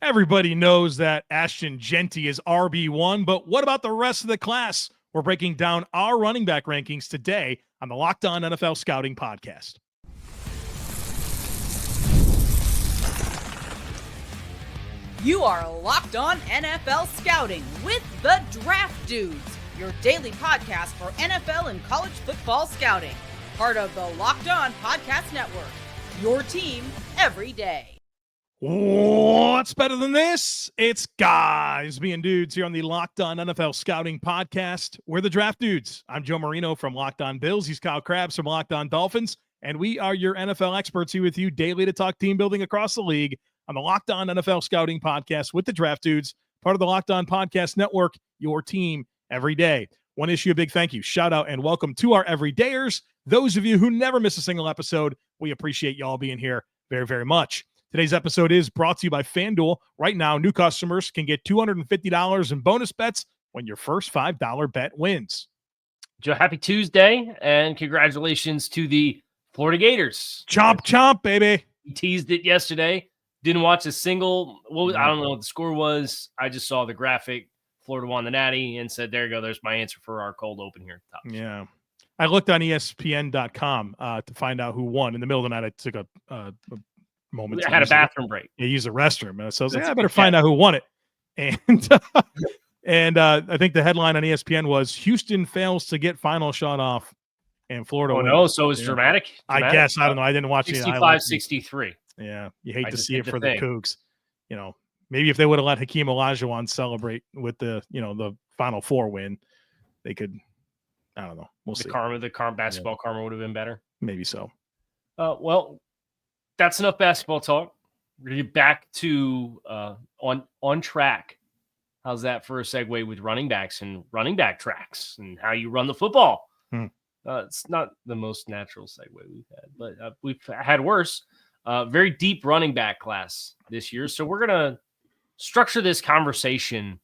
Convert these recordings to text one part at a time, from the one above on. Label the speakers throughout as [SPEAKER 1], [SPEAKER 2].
[SPEAKER 1] Everybody knows that Ashton Jeanty is RB1, but what about the rest of the class? We're breaking down our running back rankings today on the Locked On NFL Scouting Podcast.
[SPEAKER 2] You are Locked On NFL Scouting with the Draft Dudes, your daily podcast for NFL and college football scouting. Part of the Locked On Podcast Network, your team every day.
[SPEAKER 1] What's better than this? It's guys being dudes here on the Locked On NFL Scouting Podcast. We're the Draft Dudes. I'm Joe Marino from Locked On Bills. He's Kyle Crabbs from Locked On Dolphins. And we are your NFL experts here with you daily to talk team building across the league on the Locked On NFL Scouting Podcast with the Draft Dudes, part of the Locked On Podcast Network, your team every day. Want to issue a big thank you, shout out, and welcome to our everydayers. Those of you who never miss a single episode, we appreciate y'all being here very, very much. Today's episode is brought to you by FanDuel. Right now, new customers can get $250 in bonus bets when your first $5 bet wins.
[SPEAKER 3] Joe, happy Tuesday, and congratulations to the Florida Gators.
[SPEAKER 1] Chomp, chomp, baby.
[SPEAKER 3] We teased it yesterday. Didn't watch a single. I don't know what the score was. I just saw the graphic. Florida won the Natty and said, there you go. There's my answer for our cold open here at the top.
[SPEAKER 1] Yeah. I looked on ESPN.com to find out who won. In the middle of the night, I took a moment.
[SPEAKER 3] I had a bathroom break.
[SPEAKER 1] Yeah, use the restroom. So I was like, I better find out who won it. And I think the headline on ESPN was Houston fails to get final shot off and Florida wins.
[SPEAKER 3] No, so it's dramatic?
[SPEAKER 1] I guess. I don't know. I didn't watch it.
[SPEAKER 3] 65-63.
[SPEAKER 1] Yeah, you hate to see it for the Cougs. You know, maybe if they would have let Hakeem Olajuwon celebrate with the Final Four win, they could. I don't know. We'll see.
[SPEAKER 3] The basketball karma would have been better.
[SPEAKER 1] Maybe so.
[SPEAKER 3] Well, that's enough basketball talk. We're going to get back to on track. How's that for a segue with running backs and running back tracks and how you run the football? It's not the most natural segue we've had, but we've had worse. Very deep running back class this year. So we're going to structure this conversation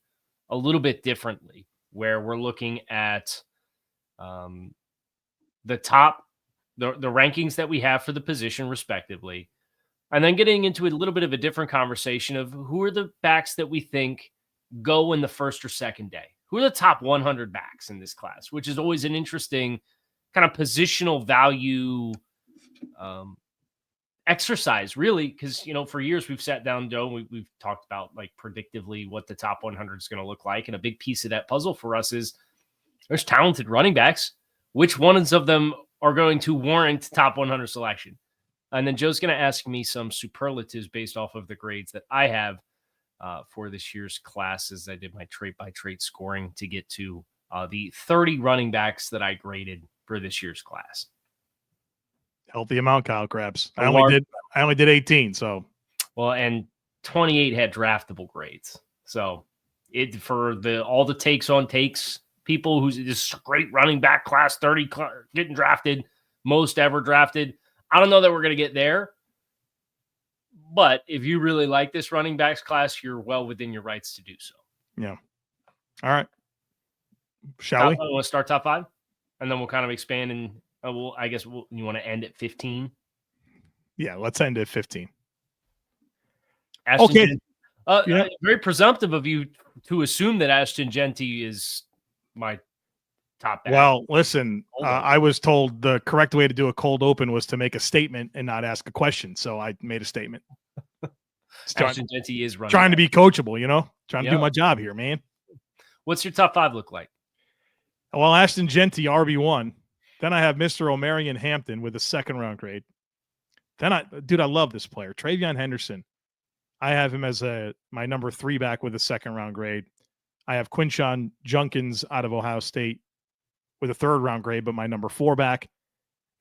[SPEAKER 3] a little bit differently, where we're looking at the top, the rankings that we have for the position respectively, and then getting into a little bit of a different conversation of who are the backs that we think go in the first or second day. Who are the top 100 backs in this class, which is always an interesting kind of positional value exercise, really, because for years we've sat down, Joe, we've talked about like predictively what the top 100 is going to look like, and a big piece of that puzzle for us is there's talented running backs. Which ones of them are going to warrant top 100 selection? And then Joe's going to ask me some superlatives based off of the grades that I have for this year's class, as I did my trait-by-trait scoring to get to the 30 running backs that I graded for this year's class.
[SPEAKER 1] Healthy amount, Kyle Crabbs. I only did 18, so.
[SPEAKER 3] Well, and 28 had draftable grades. So for all the takes on takes, people who's this great running back class, 30 getting drafted, most ever drafted. I don't know that we're going to get there. But if you really like this running backs class, you're well within your rights to do so.
[SPEAKER 1] Yeah. All right. Shall we?
[SPEAKER 3] We'll start top 5, and then we'll kind of expand, and you want to end at 15?
[SPEAKER 1] Yeah, let's end at 15.
[SPEAKER 3] Okay. Very presumptive of you to assume that Ashton Jeanty is my top back.
[SPEAKER 1] Well, listen, I was told the correct way to do a cold open was to make a statement and not ask a question. So I made a statement.
[SPEAKER 3] Ashton Jeanty is
[SPEAKER 1] trying to be coachable, trying to do my job here, man.
[SPEAKER 3] What's your top 5 look like?
[SPEAKER 1] Well, Ashton Jeanty, RB1. Then I have Mr. Omarion Hampton with a second round grade. Then I love this player, TreVeyon Henderson. I have him as my number 3 back with a second round grade. I have Quinshon Judkins out of Ohio State with a third round grade, but my number 4 back.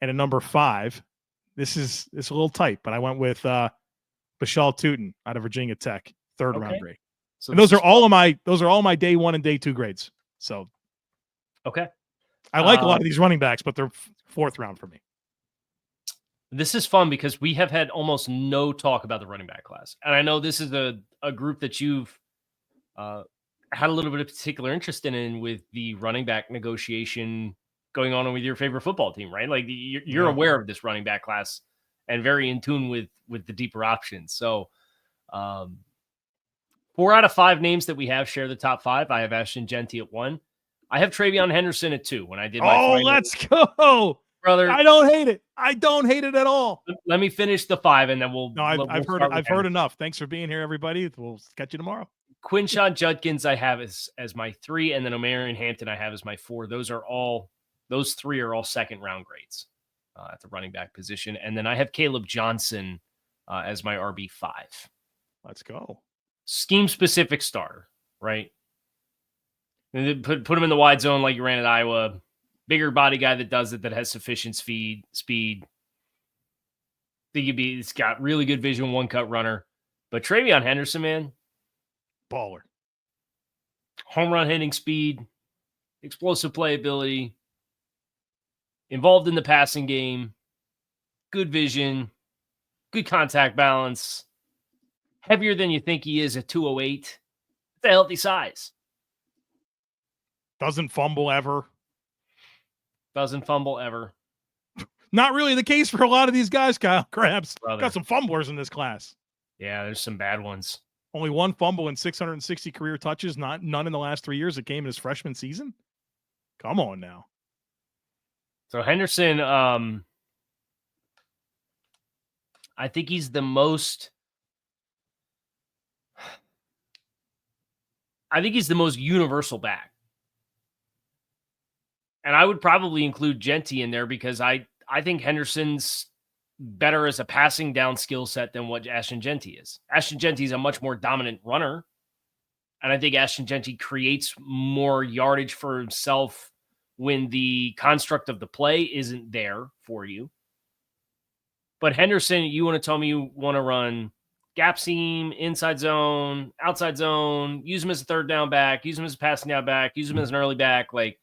[SPEAKER 1] And a number 5. It's a little tight, but I went with Bashal Tutin out of Virginia Tech, third round grade. So and those are all my day 1 and day 2 grades. So
[SPEAKER 3] okay.
[SPEAKER 1] I like a lot of these running backs, but they're 4th round for me.
[SPEAKER 3] This is fun because we have had almost no talk about the running back class. And I know this is a group that you've had a little bit of particular interest in with the running back negotiation going on with your favorite football team, right? Like you're aware of this running back class and very in tune with the deeper options. So 4 out of 5 names that we have share the top 5. I have Ashton Jeanty at 1. I have TreVeyon Henderson at 2 when I did my final.
[SPEAKER 1] Let's go.
[SPEAKER 3] Brother.
[SPEAKER 1] I don't hate it. I don't hate it at all.
[SPEAKER 3] Let me finish the 5 and then we'll.
[SPEAKER 1] No, I've heard enough. Thanks for being here, everybody. We'll catch you tomorrow.
[SPEAKER 3] Quinshon Judkins I have as my 3, and then Omarion Hampton I have as my 4. Those 3 are all second round grades at the running back position. And then I have Caleb Johnson as my RB5.
[SPEAKER 1] Let's go. Scheme
[SPEAKER 3] specific starter, right? And put him in the wide zone like you ran at Iowa. Bigger body guy that does it, that has sufficient speed. It's got really good vision, one cut runner. But TreVeyon Henderson, man,
[SPEAKER 1] baller.
[SPEAKER 3] Home run hitting speed, explosive playability, involved in the passing game, good vision, good contact balance, heavier than you think he is at 208. It's a healthy size.
[SPEAKER 1] Doesn't fumble ever. Not really the case for a lot of these guys, Kyle Crabbs.
[SPEAKER 3] Brother.
[SPEAKER 1] Got some fumblers in this class.
[SPEAKER 3] Yeah, there's some bad ones.
[SPEAKER 1] Only 1 fumble in 660 career touches, none in the last 3 years. It came in his freshman season. Come on now.
[SPEAKER 3] So Henderson, I think he's the most universal back. And I would probably include Jeanty in there because I think Henderson's better as a passing down skill set than what Ashton Jeanty is. Ashton Jeanty is a much more dominant runner. And I think Ashton Jeanty creates more yardage for himself when the construct of the play isn't there for you. But Henderson, you want to tell me you want to run gap seam, inside zone, outside zone, use him as a third down back, use him as a passing down back, use him as an early back. Like,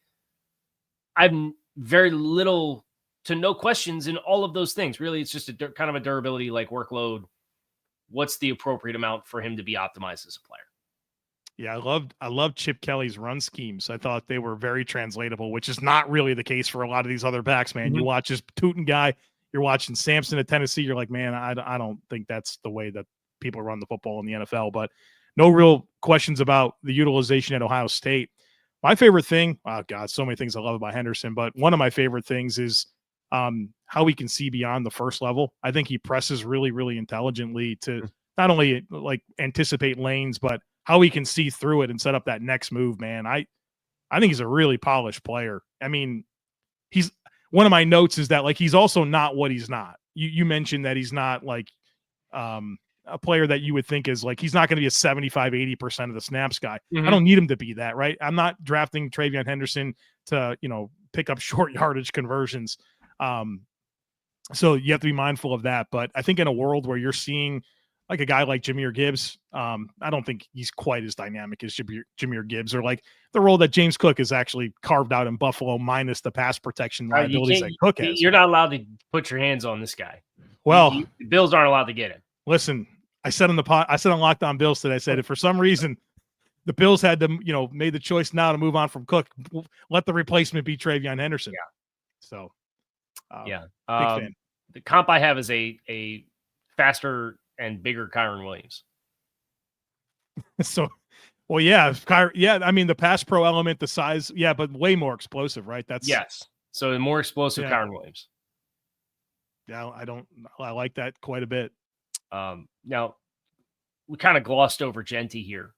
[SPEAKER 3] I'm very little to no questions in all of those things. Really, it's just kind of a durability, like workload. What's the appropriate amount for him to be optimized as a player?
[SPEAKER 1] Yeah, I loved Chip Kelly's run schemes. I thought they were very translatable, which is not really the case for a lot of these other backs, man. You watch this Tootin guy, you're watching Sampson at Tennessee, you're like, man, I don't think that's the way that people run the football in the NFL. But no real questions about the utilization at Ohio State. My favorite thing, oh God, so many things I love about Henderson, but one of my favorite things is how he can see beyond the first level. I think he presses really, really intelligently to not only like anticipate lanes, but how he can see through it and set up that next move, man. I think he's a really polished player. I mean, he's one of my notes is that like he's also not what he's not. You mentioned that he's not like a player that you would think is like he's not going to be a 75-80% of the snaps guy. I don't need him to be that, right? I'm not drafting TreVeyon Henderson to, pick up short yardage conversions. So you have to be mindful of that. But I think in a world where you're seeing like a guy like Jahmyr Gibbs, I don't think he's quite as dynamic as Jahmyr Gibbs, or like the role that James Cook is actually carved out in Buffalo minus the pass protection liabilities that Cook has.
[SPEAKER 3] You're not allowed to put your hands on this guy.
[SPEAKER 1] Well,
[SPEAKER 3] the Bills aren't allowed to get him.
[SPEAKER 1] Listen, I said on Locked On Bills today, I said if for some reason the Bills had to, made the choice now to move on from Cook, let the replacement be TreVeyon Henderson.
[SPEAKER 3] Yeah.
[SPEAKER 1] So,
[SPEAKER 3] big
[SPEAKER 1] fan.
[SPEAKER 3] The comp I have is a faster and bigger Kyron Williams.
[SPEAKER 1] So, well, yeah. I mean, the pass pro element, the size, yeah, but way more explosive, right?
[SPEAKER 3] Yes. So the more explosive Kyron Williams.
[SPEAKER 1] Yeah, I like that quite a bit.
[SPEAKER 3] Now, we kind of glossed over Jeanty here,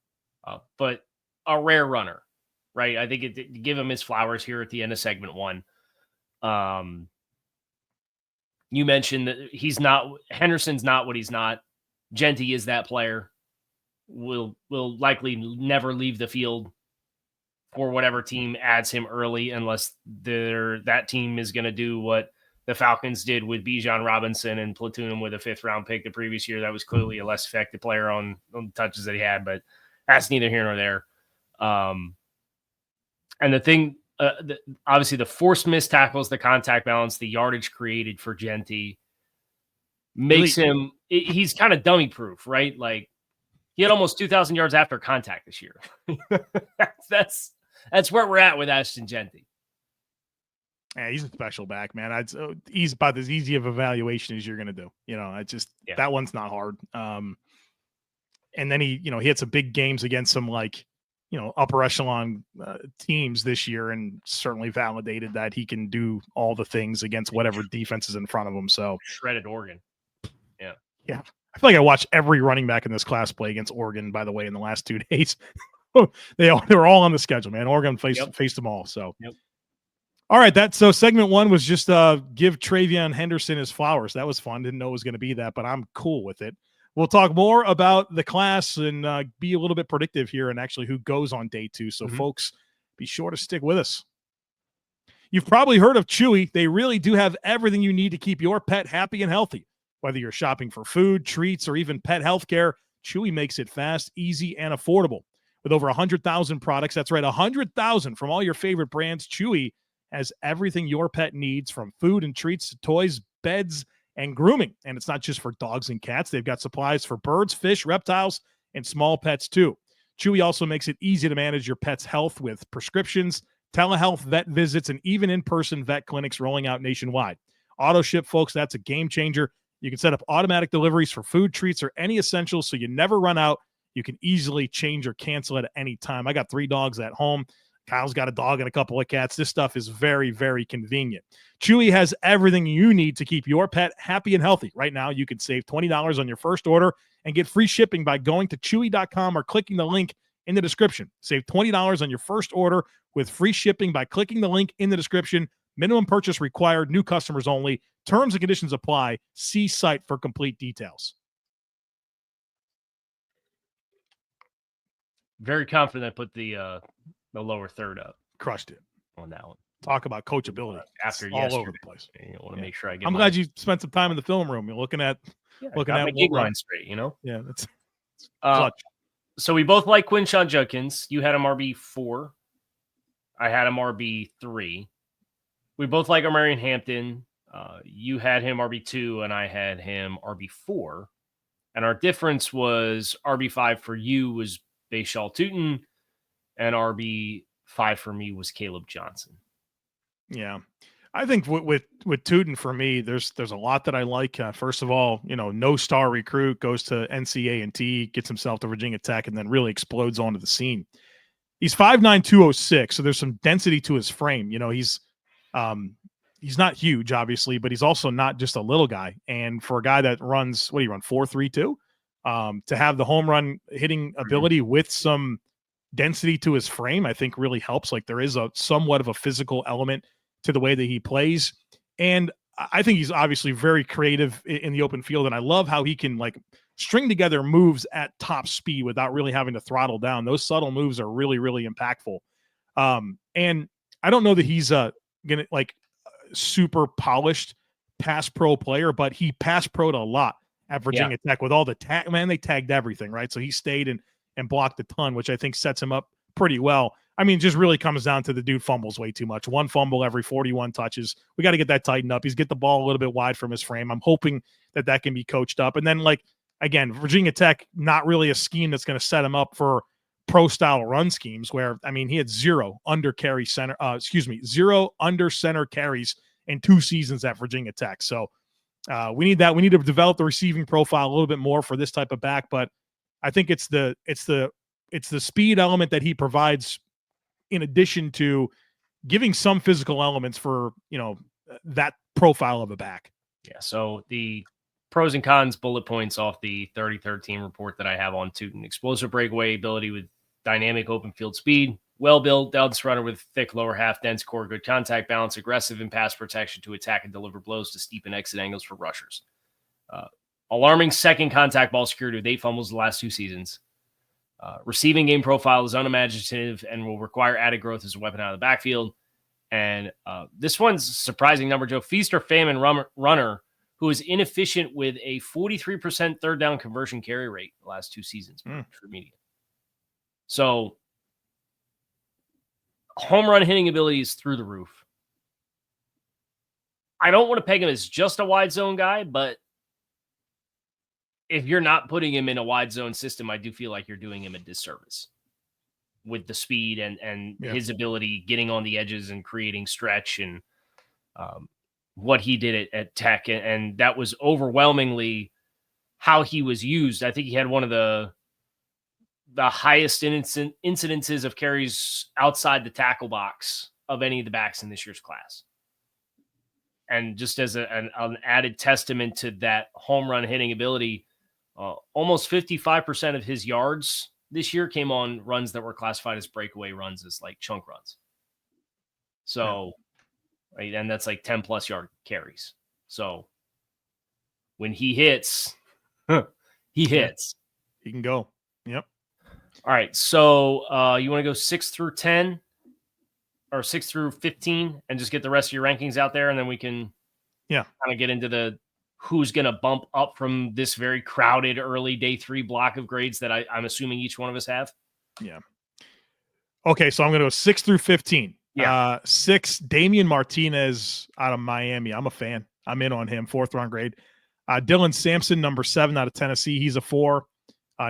[SPEAKER 3] but a rare runner, right? I think give him his flowers here at the end of segment 1. You mentioned that Henderson's not what he's not. Jeanty is that player. Will likely never leave the field for whatever team adds him early, unless that team is going to do what the Falcons did with Bijan Robinson and platoon him with a 5th round pick the previous year. That was clearly a less effective player on the touches that he had, but that's neither here nor there. And the thing, obviously the forced missed tackles, the contact balance, the yardage created for Jeanty makes him, he's kind of dummy proof, right? Like he had almost 2,000 yards after contact this year. That's where we're at with Ashton Jeanty.
[SPEAKER 1] Yeah, he's a special back, man. He's about as easy of evaluation as you're going to do. That one's not hard. And then he had some big games against some upper echelon teams this year, and certainly validated that he can do all the things against whatever defense is in front of him. So
[SPEAKER 3] shredded Oregon.
[SPEAKER 1] Yeah. I feel like I watched every running back in this class play against Oregon, by the way, in the last 2 days. They were all on the schedule, man. Oregon faced them all. So, All right. So segment one was just give TreVeyon Henderson his flowers. That was fun. Didn't know it was going to be that, but I'm cool with it. We'll talk more about the class and be a little bit predictive here and actually who goes on day 2. So, folks, be sure to stick with us. You've probably heard of Chewy. They really do have everything you need to keep your pet happy and healthy. Whether you're shopping for food, treats, or even pet health care, Chewy makes it fast, easy, and affordable. With over 100,000 products, that's right, 100,000 from all your favorite brands, Chewy has everything your pet needs, from food and treats to toys, beds, and grooming. And it's not just for dogs and cats. They've got supplies for birds, fish, reptiles, and small pets too. Chewy also makes it easy to manage your pet's health with prescriptions, telehealth vet visits, and even in-person vet clinics rolling out nationwide. Auto ship, folks, that's a game changer. You can set up automatic deliveries for food, treats, or any essentials so you never run out. You can easily change or cancel it at any time. I got 3 dogs at home. Kyle's got a dog and a couple of cats. This stuff is very, very convenient. Chewy has everything you need to keep your pet happy and healthy. Right now, you can save $20 on your first order and get free shipping by going to chewy.com or clicking the link in the description. Save $20 on your first order with free shipping by clicking the link in the description. Minimum purchase required. New customers only. Terms and conditions apply. See site for complete details.
[SPEAKER 3] Very confident I put the lower third up.
[SPEAKER 1] Crushed it
[SPEAKER 3] on that one.
[SPEAKER 1] Talk about coachability.
[SPEAKER 3] After
[SPEAKER 1] all over the place.
[SPEAKER 3] You want to make sure I get.
[SPEAKER 1] I'm glad you spent some time in the film room. You're looking at
[SPEAKER 3] my gig line straight.
[SPEAKER 1] Yeah, that's
[SPEAKER 3] clutch. So we both like Quinshon Judkins. You had him RB4. I had him RB3. We both like Omarion Hampton. You had him RB2 and I had him RB4. And our difference was RB5 for you was Bashal Tutin, and RB5 for me was Caleb Johnson.
[SPEAKER 1] Yeah. I think with Tutin, for me, there's a lot that I like. First of all, no star recruit, goes to NCA&T, gets himself to Virginia Tech, and then really explodes onto the scene. He's 5'9", 206, so there's some density to his frame. He's not huge, obviously, but he's also not just a little guy. And for a guy that runs, 4.32, to have the home run hitting ability with some density to his frame, I think really helps. Like, there is a somewhat of a physical element to the way that he plays. And I think he's obviously very creative in the open field. And I love how he can string together moves at top speed without really having to throttle down. Those subtle moves are really, really impactful. And I don't know that he's gonna super polished pass pro player, but he pass pro'd a lot at Virginia Tech with all the tag. Man, they tagged everything, right? So he stayed and blocked a ton, which I think sets him up pretty well. I mean, it just really comes down to the dude fumbles way too much. 1 fumble every 41 touches. We got to get that tightened up. He's get the ball a little bit wide from his frame. I'm hoping that can be coached up. And then, again, Virginia Tech, not really a scheme that's going to set him up for pro-style run schemes where, he had zero under center carries in 2 seasons at Virginia Tech. So we need that. We need to develop the receiving profile a little bit more for this type of back. But I think it's the speed element that he provides, in addition to giving some physical elements for, that profile of a back.
[SPEAKER 3] Yeah. So the pros and cons bullet points off the 33rd team report that I have on Tutin: explosive breakaway ability with dynamic open field speed, well-built, dense runner with thick lower half, dense core, good contact balance, aggressive in pass protection to attack and deliver blows to steep and exit angles for rushers. Alarming second contact ball security with 8 fumbles the last 2 seasons. Receiving game profile is unimaginative and will require added growth as a weapon out of the backfield. And this one's a surprising number, Joe. Feast or famine runner who is inefficient with a 43% third down conversion carry rate the last 2 seasons for media. So home run hitting ability is through the roof. I don't want to peg him as just a wide zone guy, but if you're not putting him in a wide zone system, I do feel like you're doing him a disservice with the speed and his ability getting on the edges and creating stretch and what he did at Tech. And that was overwhelmingly how he was used. I think he had one of the the highest incidences of carries outside the tackle box of any of the backs in this year's class. And just as an added testament to that home run hitting ability, almost 55% of his yards this year came on runs that were classified as breakaway runs, as like chunk runs. So, right, and that's like 10 plus yard carries. So when he hits, he hits.
[SPEAKER 1] He can go. Yep.
[SPEAKER 3] All right. So you want to go 6 through 10 or 6 through 15 and just get the rest of your rankings out there. And then we can kind of get into the who's going to bump up from this very crowded early day 3 block of grades that I'm assuming each one of us have.
[SPEAKER 1] Yeah. Okay. So I'm going to go 6 through 15.
[SPEAKER 3] Yeah.
[SPEAKER 1] 6, Damian Martinez out of Miami. I'm a fan. I'm in on him. 4th round grade. Dylan Sampson, number 7 out of Tennessee. He's a 4.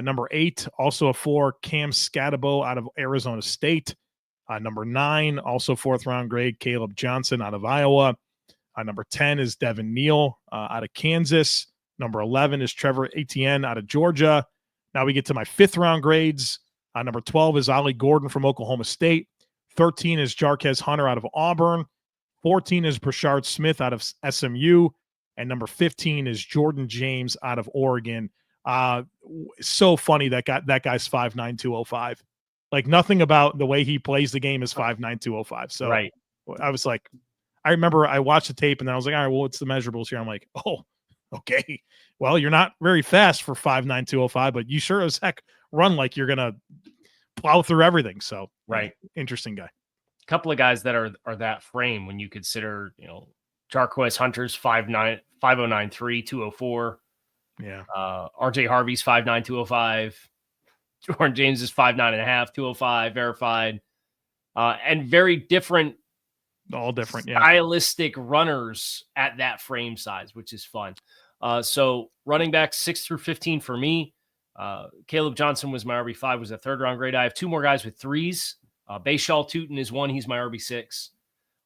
[SPEAKER 1] Number 8, also a 4, Cam Scatabo out of Arizona State. Number 9, also 4th round grade, Caleb Johnson out of Iowa. Number 10 is Devin Neal out of Kansas. Number 11 is Trevor Etienne out of Georgia. Now we get to my 5th round grades. Number 12 is Ollie Gordon from Oklahoma State. 13 is Jarquez Hunter out of Auburn. 14 is Brashard Smith out of SMU. And number 15 is Jordan James out of Oregon. So funny that guy's 5'9", 205. Like, nothing about the way he plays the game is 5'9", 205. So
[SPEAKER 3] right.
[SPEAKER 1] I was like, I remember I watched the tape and then I was like, all right, well, what's the measurables here? I'm like, oh, okay. Well, you're not very fast for 5'9", 205, but you sure as heck run like you're going to plow through everything. So,
[SPEAKER 3] right.
[SPEAKER 1] Interesting guy.
[SPEAKER 3] A couple of guys that are that frame when you consider, Jarquez Hunter's 5'9", 5'09", 204.
[SPEAKER 1] Yeah.
[SPEAKER 3] RJ Harvey's 5'9", 205. Jordan James is 5'9.5", 205, verified. And very different,
[SPEAKER 1] all different,
[SPEAKER 3] stylistic runners at that frame size, which is fun. So running back 6 through 15 for me. Caleb Johnson was my RB5, was a 3rd round grade. I have 2 more guys with 3s. Bayshaw Tootin is 1. He's my RB6.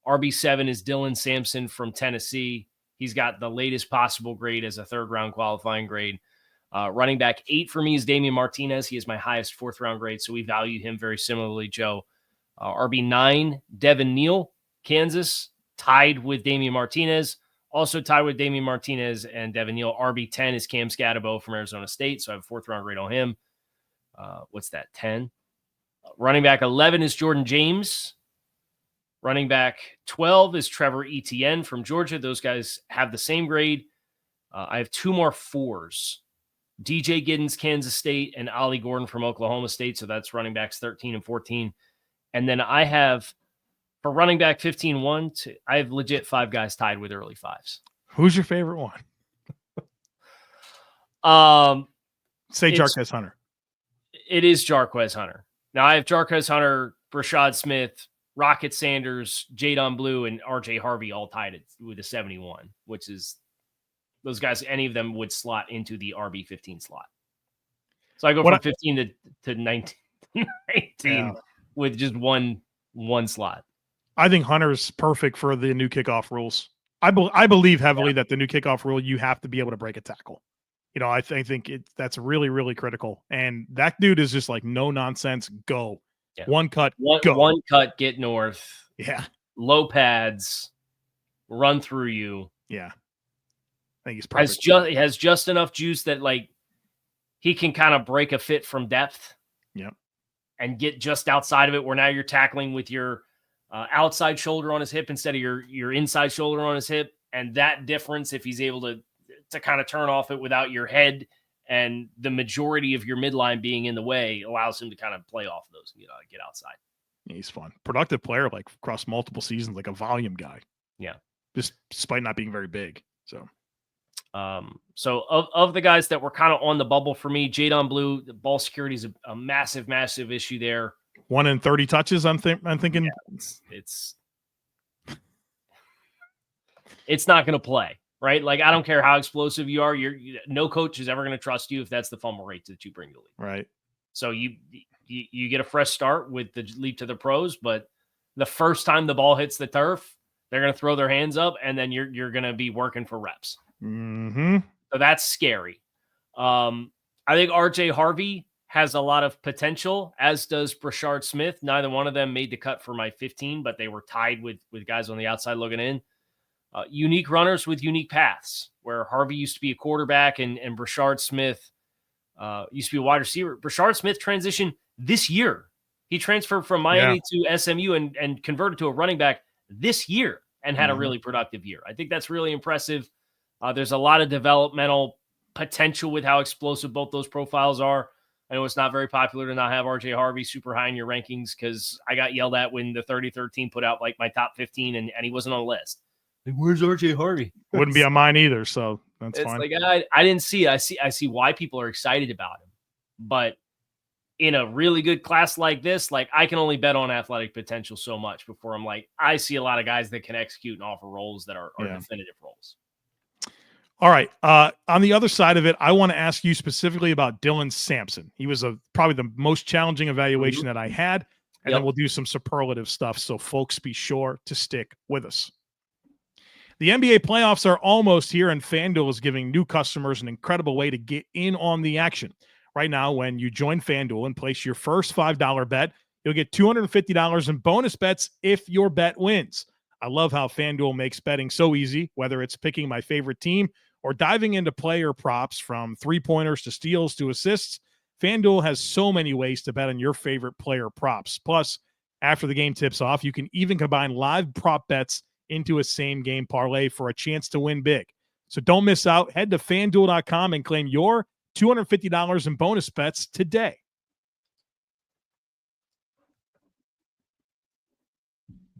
[SPEAKER 3] RB7 is Dylan Sampson from Tennessee. He's got the latest possible grade as a 3rd round qualifying grade. Running back 8 for me is Damian Martinez. He is my highest 4th round grade, so we value him very similarly, Joe. RB9, Devin Neal, Kansas, tied with Damian Martinez. Also tied with Damian Martinez and Devin Neal. RB10 is Cam Scatabo from Arizona State, so I have a 4th round grade on him. What's that, 10? Running back 11 is Jordan James. Running back 12 is Trevor Etienne from Georgia. Those guys have the same grade. I have 2 more 4s. DJ Giddens, Kansas State, and Ollie Gordon from Oklahoma State. So that's running backs 13 and 14. And then I have, for running back 15, I have legit 5 guys tied with early 5s.
[SPEAKER 1] Who's your favorite one? Say Jarquez Hunter.
[SPEAKER 3] It is Jarquez Hunter. Now I have Jarquez Hunter, Brashad Smith, Rocket Sanders, Jadon Blue, and RJ Harvey all tied with a 71, which is those guys, any of them would slot into the RB15 slot. So I go from 15 to 19 with just one slot. I
[SPEAKER 1] think Hunter's perfect for the new kickoff rules. I believe heavily that the new kickoff rule, you have to be able to break a tackle. I think that's really, really critical. And that dude is just like, no nonsense, go. Yeah. One cut, go.
[SPEAKER 3] One cut, get north.
[SPEAKER 1] Yeah.
[SPEAKER 3] Low pads, run through you.
[SPEAKER 1] Yeah. I think he's perfect.
[SPEAKER 3] He has just enough juice that, like, he can kind of break a fit from depth.
[SPEAKER 1] Yep.
[SPEAKER 3] And get just outside of it, where now you're tackling with your outside shoulder on his hip instead of your inside shoulder on his hip. And that difference, if he's able to kind of turn off it without your head and the majority of your midline being in the way, allows him to kind of play off those and get outside.
[SPEAKER 1] Yeah, he's fun. Productive player, like across multiple seasons, like a volume guy.
[SPEAKER 3] Yeah.
[SPEAKER 1] Just despite not being very big. So
[SPEAKER 3] of the guys that were kind of on the bubble for me, Jadon Blue, the ball security is a massive, massive issue there.
[SPEAKER 1] 1 in 30 touches, I'm thinking.
[SPEAKER 3] Yeah, it's not going to play, right? Like, I don't care how explosive you are. No coach is ever going to trust you if that's the fumble rate that you bring to the league.
[SPEAKER 1] Right.
[SPEAKER 3] So you get a fresh start with the leap to the pros, but the first time the ball hits the turf, they're going to throw their hands up, and then you're going to be working for reps.
[SPEAKER 1] Mm-hmm.
[SPEAKER 3] So that's scary. I think RJ Harvey has a lot of potential, as does Brashard Smith. Neither one of them made the cut for my 15, but they were tied with guys on the outside looking in. Unique runners with unique paths, where Harvey used to be a quarterback and Brashard Smith used to be a wide receiver. Brashard Smith transitioned this year. He transferred from Miami to SMU and converted to a running back this year and had a really productive year. I think that's really impressive. There's a lot of developmental potential with how explosive both those profiles are. I know it's not very popular to not have RJ Harvey super high in your rankings because I got yelled at when the 33rd put out like my top 15 and he wasn't on the list. Like, where's RJ Harvey?
[SPEAKER 1] Wouldn't be on mine either, so that's fine.
[SPEAKER 3] Like I didn't see it. I see why people are excited about him. But in a really good class like this, like I can only bet on athletic potential so much before I'm like, I see a lot of guys that can execute and offer roles that are definitive roles.
[SPEAKER 1] All right. On the other side of it, I want to ask you specifically about Dylan Sampson. He was probably the most challenging evaluation that I had, and then we'll do some superlative stuff. So folks, be sure to stick with us. The NBA playoffs are almost here, and FanDuel is giving new customers an incredible way to get in on the action. Right now, when you join FanDuel and place your first $5 bet, you'll get $250 in bonus bets if your bet wins. I love how FanDuel makes betting so easy, whether it's picking my favorite team or diving into player props from three-pointers to steals to assists. FanDuel has so many ways to bet on your favorite player props. Plus, after the game tips off, you can even combine live prop bets into a same-game parlay for a chance to win big. So don't miss out. Head to FanDuel.com and claim your $250 in bonus bets today.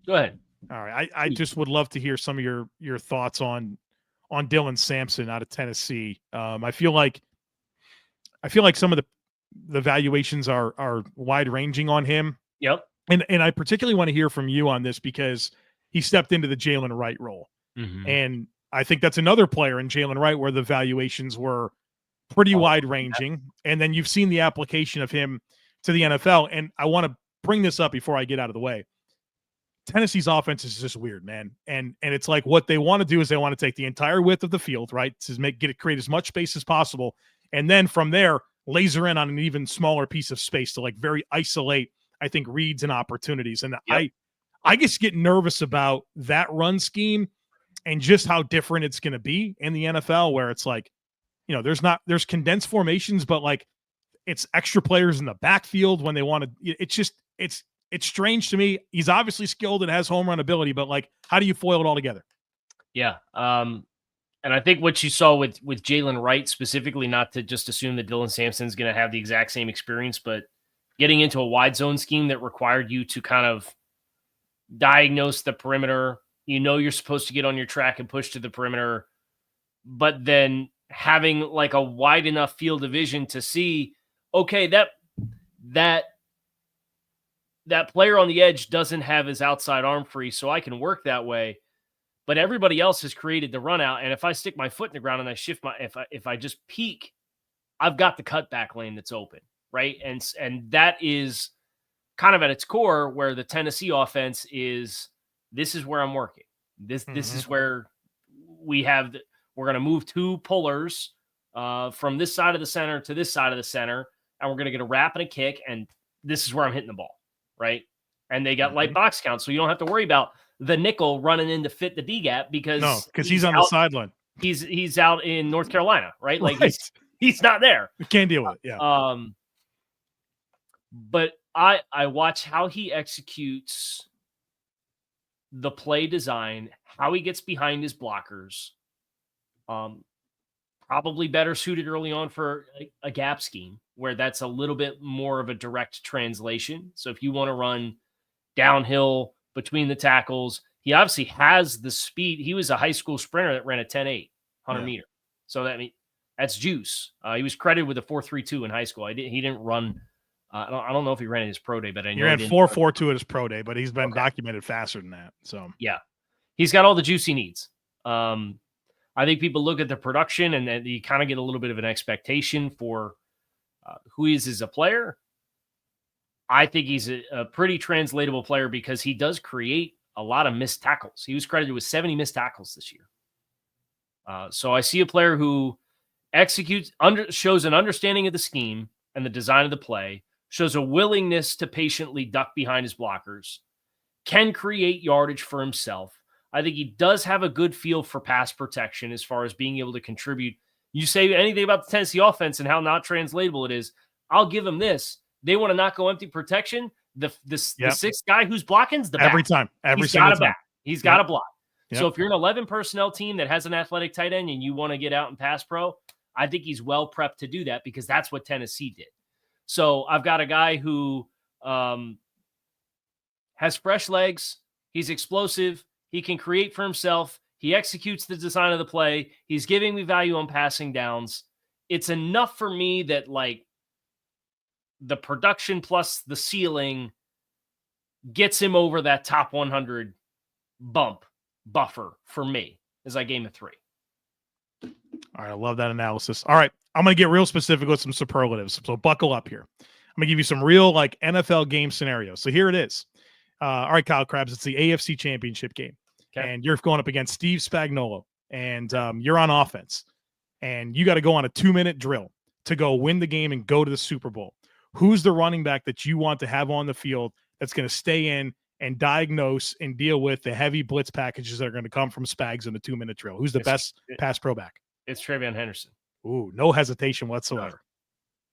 [SPEAKER 3] Go ahead.
[SPEAKER 1] All right. I just would love to hear some of your thoughts on Dylan Sampson out of Tennessee. I feel like some of the valuations are wide ranging on him.
[SPEAKER 3] Yep.
[SPEAKER 1] And I particularly want to hear from you on this because he stepped into the Jalen Wright role.
[SPEAKER 3] Mm-hmm.
[SPEAKER 1] And I think that's another player in Jalen Wright where the valuations were pretty wide ranging. And then you've seen the application of him to the NFL. And I want to bring this up before I get out of the way. Tennessee's offense is just weird, man. And it's like what they want to do is they want to take the entire width of the field, right? To create as much space as possible. And then from there, laser in on an even smaller piece of space to like very isolate, I think, reads and opportunities. And I just get nervous about that run scheme and just how different it's going to be in the NFL where it's like, you know, there's condensed formations, but like it's extra players in the backfield when they want to, it's strange to me. He's obviously skilled and has home run ability, but like, how do you foil it all together?
[SPEAKER 3] Yeah. And I think what you saw with Jalen Wright specifically, not to just assume that Dylan Sampson's going to have the exact same experience, but getting into a wide zone scheme that required you to kind of diagnose the perimeter. You know, you're supposed to get on your track and push to the perimeter, but then having like a wide enough field of vision to see, okay, that player on the edge doesn't have his outside arm free, so I can work that way. But everybody else has created the run out, and if I stick my foot in the ground and I shift if I just peek, I've got the cutback lane that's open, right? And that is kind of at its core where the Tennessee offense is. This is where I'm working. This is where we're going to move two pullers from this side of the center to this side of the center, and we're going to get a wrap and a kick, and this is where I'm hitting the ball, right? And they got light box count, so you don't have to worry about the nickel running in to fit the D gap because
[SPEAKER 1] he's on the sideline.
[SPEAKER 3] He's out in North Carolina, right? Like he's not there.
[SPEAKER 1] We can't deal with it. Yeah.
[SPEAKER 3] But I watch how he executes the play design, how he gets behind his blockers. Probably better suited early on for a gap scheme where that's a little bit more of a direct translation. So if you want to run downhill between the tackles, he obviously has the speed. He was a high school sprinter that ran a 10.8 100 meter. So that's juice. He was credited with a 4.32 in high school. He didn't run. I don't know if he ran in his pro day, but I know
[SPEAKER 1] he ran 4.42 at his pro day, but he's been documented faster than that. So
[SPEAKER 3] yeah, he's got all the juice he needs. I think people look at the production and then you kind of get a little bit of an expectation for who he is as a player. I think he's a pretty translatable player because he does create a lot of missed tackles. He was credited with 70 missed tackles this year. So I see a player who executes, shows an understanding of the scheme, and the design of the play, shows a willingness to patiently duck behind his blockers, can create yardage for himself. I think he does have a good feel for pass protection as far as being able to contribute. You say anything about the Tennessee offense and how not translatable it is, I'll give him this. They want to not go empty protection. The sixth guy who's blocking is the back.
[SPEAKER 1] Every time.
[SPEAKER 3] He's got a back. He's got a block.
[SPEAKER 1] Yep.
[SPEAKER 3] So if you're an 11 personnel team that has an athletic tight end and you want to get out and pass pro, I think he's well prepped to do that because that's what Tennessee did. So I've got a guy who has fresh legs. He's explosive. He can create for himself. He executes the design of the play. He's giving me value on passing downs. It's enough for me that like the production plus the ceiling gets him over that top 100 buffer for me as I game of 3.
[SPEAKER 1] All right. I love that analysis. All right. I'm going to get real specific with some superlatives. So buckle up here. I'm going to give you some real like NFL game scenarios. So here it is. All right, Kyle Crabbs, it's the AFC Championship game. Okay. And you're going up against Steve Spagnuolo, and you're on offense. And you got to go on a 2-minute drill to go win the game and go to the Super Bowl. Who's the running back that you want to have on the field that's going to stay in and diagnose and deal with the heavy blitz packages that are going to come from Spags in the 2-minute drill? Who's the best pass pro back?
[SPEAKER 3] It's TreVeyon Henderson.
[SPEAKER 1] Ooh, no hesitation whatsoever.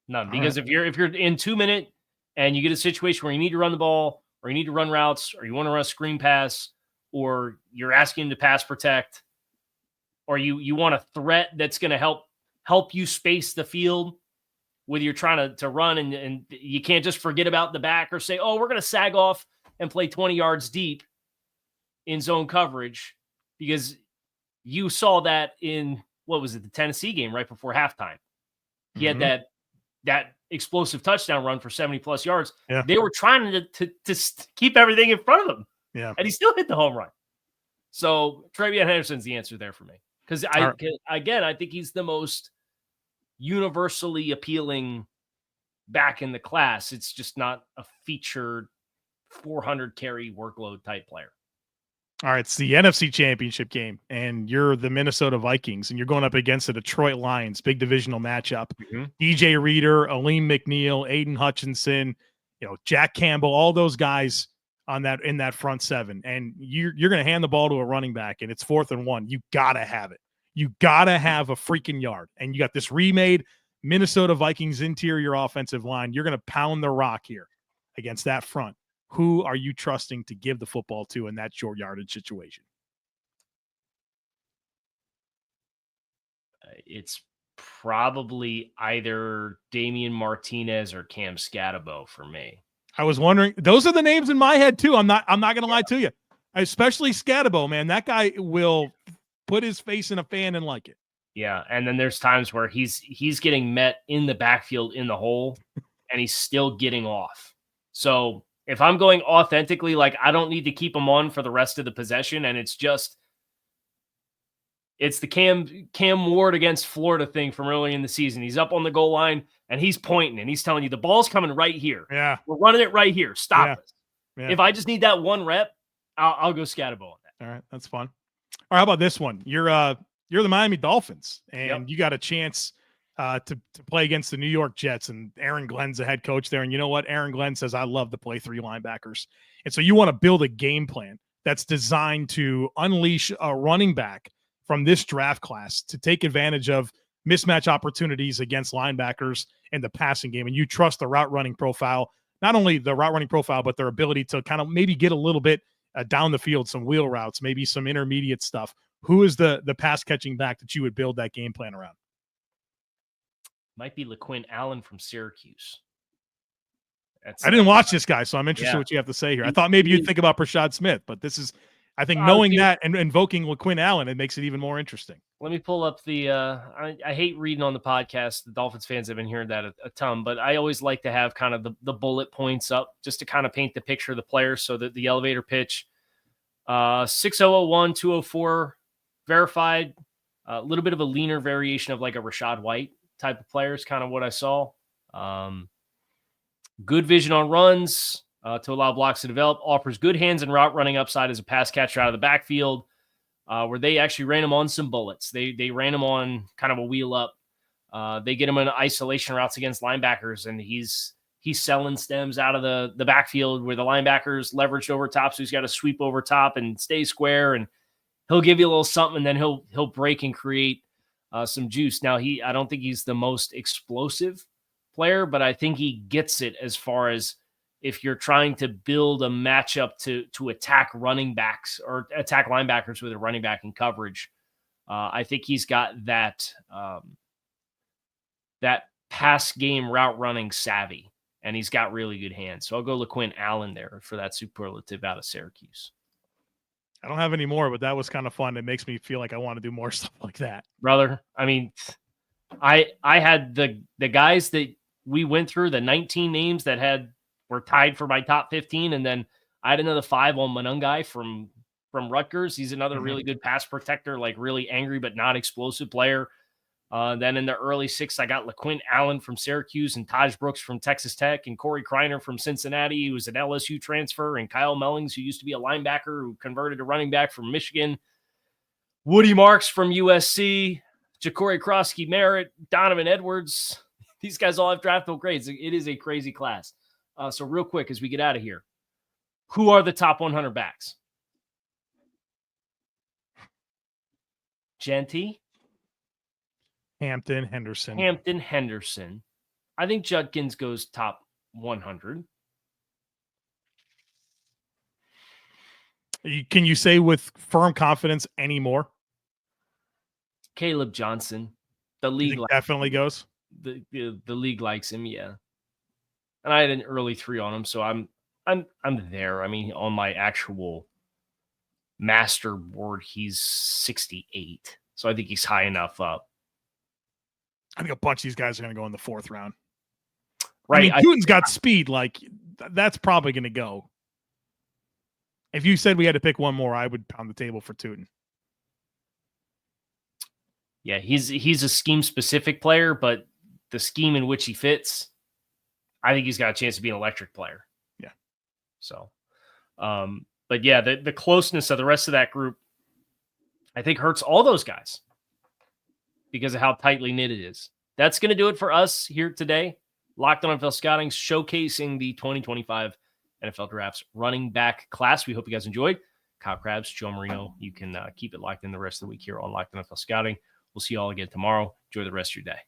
[SPEAKER 3] None. Because if you're in 2-minute and you get a situation where you need to run the ball or you need to run routes or you want to run a screen pass or you're asking him to pass protect or you want a threat that's going to help you space the field whether you're trying to run and you can't just forget about the back or say, oh, we're going to sag off and play 20 yards deep in zone coverage because you saw that in, what was it, the Tennessee game right before halftime. He had that explosive touchdown run for 70-plus yards.
[SPEAKER 1] Yeah.
[SPEAKER 3] They were trying to keep everything in front of him.
[SPEAKER 1] Yeah.
[SPEAKER 3] And he still hit the home run. So TreVeyon Henderson's the answer there for me. Because, I think he's the most universally appealing back in the class. It's just not a featured 400 carry workload type player.
[SPEAKER 1] All right, it's the NFC Championship game, and you're the Minnesota Vikings, and you're going up against the Detroit Lions, big divisional matchup. DJ Reader, Aleem McNeil, Aiden Hutchinson, Jack Campbell, all those guys in that front seven, and you're going to hand the ball to a running back, and it's 4th and 1. You gotta have it. You gotta have a freaking yard, and you got this remade Minnesota Vikings interior offensive line. You're going to pound the rock here against that front. Who are you trusting to give the football to in that short yardage situation?
[SPEAKER 3] It's probably either Damian Martinez or Cam Scatabo for me.
[SPEAKER 1] I was wondering. Those are the names in my head too. I'm not going to lie to you. Especially Scatabo, man. That guy will put his face in a fan and like it.
[SPEAKER 3] Yeah, and then there's times where he's getting met in the backfield in the hole, and he's still getting off. So if I'm going authentically, like I don't need to keep him on for the rest of the possession, and it's the Cam Ward against Florida thing from early in the season. He's up on the goal line, and he's pointing, and he's telling you the ball's coming right here.
[SPEAKER 1] Yeah,
[SPEAKER 3] we're running it right here. Stop us.
[SPEAKER 1] Yeah.
[SPEAKER 3] If I just need that one rep, I'll go Scatabo on that.
[SPEAKER 1] All right, that's fun. All right, how about this one? You're the Miami Dolphins, and you got a chance to play against the New York Jets, and Aaron Glenn's the head coach there. And you know what? Aaron Glenn says, I love to play 3 linebackers. And so you want to build a game plan that's designed to unleash a running back from this draft class to take advantage of mismatch opportunities against linebackers in the passing game. And you trust the route running profile, not only the route running profile, but their ability to kind of maybe get a little bit down the field, some wheel routes, maybe some intermediate stuff. Who is the pass catching back that you would build that game plan around?
[SPEAKER 3] Might be LaQuinn Allen from Syracuse.
[SPEAKER 1] I didn't watch this guy, so I'm interested in what you have to say here. I thought maybe you'd think about Prashad Smith, but this is, I think, knowing that and invoking LaQuinn Allen, it makes it even more interesting.
[SPEAKER 3] Let me pull up the I hate reading on the podcast. The Dolphins fans have been hearing that a ton, but I always like to have kind of the bullet points up just to kind of paint the picture of the player. So that the elevator pitch, 6001, 204 verified, a little bit of a leaner variation of like a Rashad White type of player is kind of what I saw. Good vision on runs to allow blocks to develop, offers good hands and route running upside as a pass catcher out of the backfield, where they actually ran him on some bullets. They ran him on kind of a wheel up They get him in isolation routes against linebackers, and he's selling stems out of the backfield where the linebackers leveraged over top, so he's got to sweep over top and stay square, and he'll give you a little something, and then he'll break and create some juice. Now, I don't think he's the most explosive player, but I think he gets it as far as if you're trying to build a matchup to attack running backs or attack linebackers with a running back in coverage. I think he's got that pass game route running savvy, and he's got really good hands. So I'll go LaQuint Allen there for that superlative out of Syracuse.
[SPEAKER 1] I don't have any more, but that was kind of fun. It makes me feel like I want to do more stuff like that.
[SPEAKER 3] Brother, I mean, I had the guys that we went through, the 19 names that were tied for my top 15, and then I had another 5 on Monungai from Rutgers. He's another really good pass protector, like really angry but not explosive player. Then in the early 6, I got LaQuint Allen from Syracuse and Taj Brooks from Texas Tech and Corey Kreiner from Cincinnati, who was an LSU transfer, and Kyle Mellings, who used to be a linebacker who converted to running back from Michigan, Woody Marks from USC, Ja'Cory Krosky Merritt, Donovan Edwards. These guys all have draftable grades. It is a crazy class. So real quick, as we get out of here, who are the top 100 backs? Jeanty.
[SPEAKER 1] Hampton, Henderson.
[SPEAKER 3] I think Judkins goes top 100.
[SPEAKER 1] Can you say with firm confidence anymore?
[SPEAKER 3] Caleb Johnson. The league
[SPEAKER 1] definitely goes.
[SPEAKER 3] The league likes him, yeah. And I had an early 3 on him, so I'm there. I mean, on my actual master board, he's 68. So I think he's high enough up.
[SPEAKER 1] I think a bunch of these guys are going to go in the 4th round.
[SPEAKER 3] Right.
[SPEAKER 1] I mean, Tootin's got speed. Like, that's probably going to go. If you said we had to pick one more, I would pound the table for Tootin.
[SPEAKER 3] Yeah, he's a scheme-specific player, but the scheme in which he fits, I think he's got a chance to be an electric player.
[SPEAKER 1] Yeah.
[SPEAKER 3] So, but yeah, the closeness of the rest of that group, I think hurts all those guys because of how tightly knit it is. That's going to do it for us here today. Locked On NFL Scouting, showcasing the 2025 NFL Drafts running back class. We hope you guys enjoyed. Kyle Crabbs, Joe Marino. You can keep it locked in the rest of the week here on Locked On NFL Scouting. We'll see you all again tomorrow. Enjoy the rest of your day.